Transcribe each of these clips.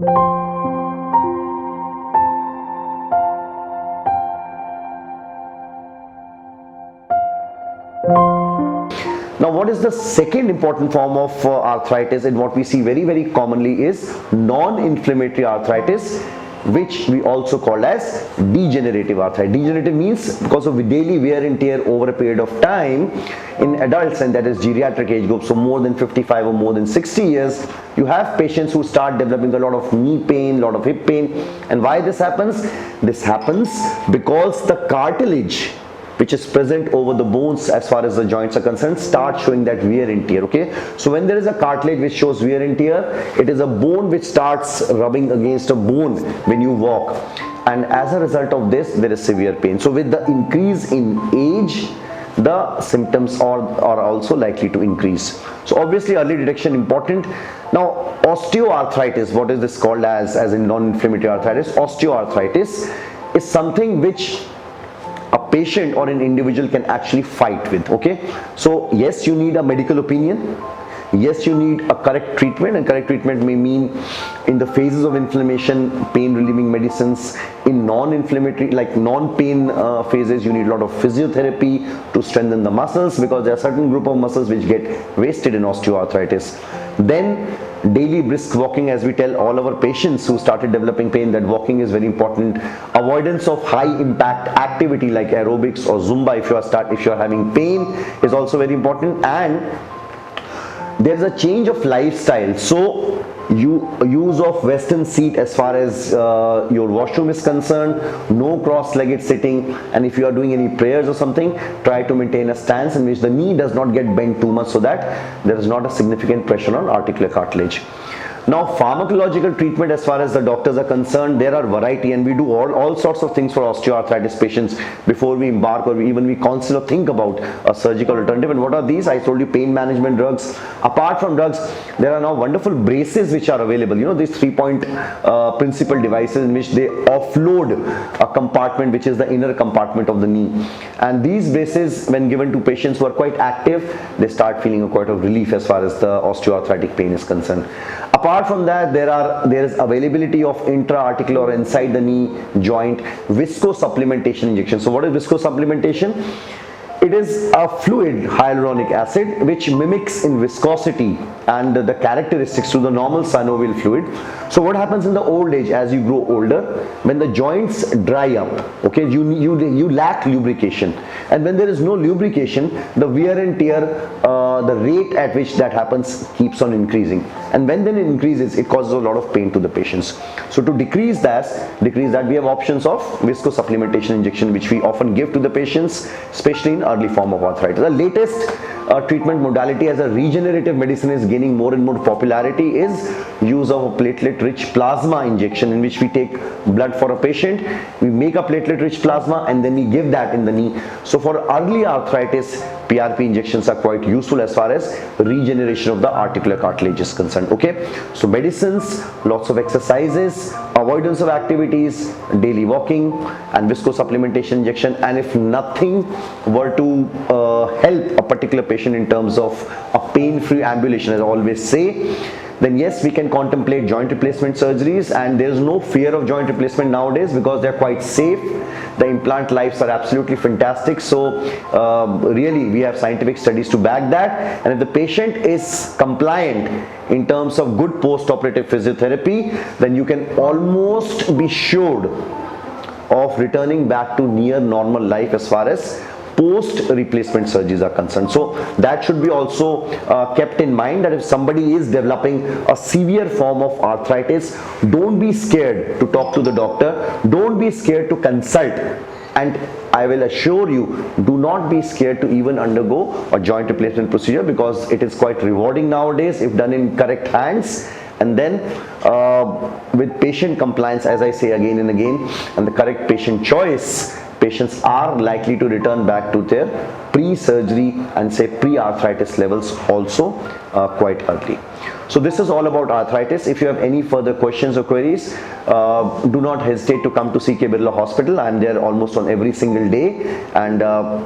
Now, what is the second important form of arthritis, and what we see very commonly is non-inflammatory arthritis, which we also call as degenerative arthritis. Degenerative means because of daily wear and tear over a period of time in adults, and that is geriatric age group, so more than 55 or more than 60 years, you have patients who start developing a lot of knee pain, a lot of hip pain. And why this happens? This happens because the cartilage which is present over the bones as far as the joints are concerned start showing that wear and tear. Okay, so when there is a cartilage which shows wear and tear, it is a bone which starts rubbing against a bone when you walk, and as a result of this there is severe pain. So with the increase in age, the symptoms are also likely to increase. So obviously early detection important. Now, osteoarthritis, what is this called as in non-inflammatory arthritis? Osteoarthritis is something which a patient or an individual can actually fight with. Okay, so yes, you need a medical opinion, yes, you need a correct treatment, and correct treatment may mean in the phases of inflammation, pain relieving medicines. In non-inflammatory, like non-pain phases, you need a lot of physiotherapy to strengthen the muscles, because there are certain group of muscles which get wasted in osteoarthritis. Then daily brisk walking, as we tell all our patients who started developing pain, that walking is very important. Avoidance of high impact activity like aerobics or Zumba if you are having pain is also very important. And there's a change of lifestyle, so use of western seat as far as your washroom is concerned, no cross-legged sitting, and if you are doing any prayers or something, try to maintain a stance in which the knee does not get bent too much, so that there is not a significant pressure on articular cartilage. Now, pharmacological treatment, as far as the doctors are concerned, there are variety, and we do all sorts of things for osteoarthritis patients before we embark or even we consider think about a surgical alternative. And what are these? I told you, pain management drugs. Apart from drugs, there are now wonderful braces which are available. You know, these 3-point principal devices in which they offload a compartment which is the inner compartment of the knee. And these braces, when given to patients who are quite active, they start feeling quite a relief as far as the osteoarthritic pain is concerned. Apart from that, there is availability of intra-articular or inside the knee joint viscose supplementation injection. So what is viscose supplementation? It is a fluid hyaluronic acid which mimics in viscosity and the characteristics to the normal synovial fluid. So what happens in the old age, as you grow older, when the joints dry up, okay, you lack lubrication, and when there is no lubrication, the wear and tear, the rate at which that happens keeps on increasing, and when then it increases, it causes a lot of pain to the patients. So to decrease that, we have options of viscose supplementation injection, which we often give to the patients, especially in early form of arthritis. The latest treatment modality as a regenerative medicine is gaining more and more popularity is use of a platelet-rich plasma injection, in which we take blood for a patient, we make a platelet-rich plasma, and then we give that in the knee. So for early arthritis, PRP injections are quite useful as far as regeneration of the articular cartilage is concerned. Okay, so medicines, lots of exercises, avoidance of activities, daily walking, and viscose supplementation injection. And if nothing were to help a particular patient in terms of a pain-free ambulation, as I always say, then yes, we can contemplate joint replacement surgeries, and there is no fear of joint replacement nowadays because they are quite safe. The implant lives are absolutely fantastic. So really, we have scientific studies to back that, and if the patient is compliant in terms of good post-operative physiotherapy, then you can almost be sure of returning back to near normal life as far as post replacement surgeries are concerned. So that should be also kept in mind, that if somebody is developing a severe form of arthritis, don't be scared to talk to the doctor, don't be scared to consult, and I will assure you, do not be scared to even undergo a joint replacement procedure, because it is quite rewarding nowadays if done in correct hands. And then with patient compliance, as I say again and again, and the correct patient choice, patients are likely to return back to their pre-surgery and say pre-arthritis levels also quite early. So this is all about arthritis. If you have any further questions or queries, do not hesitate to come to CK Birla Hospital. I am there almost on every single day, and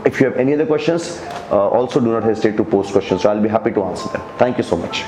if you have any other questions, also do not hesitate to post questions, so I'll be happy to answer them. Thank you so much.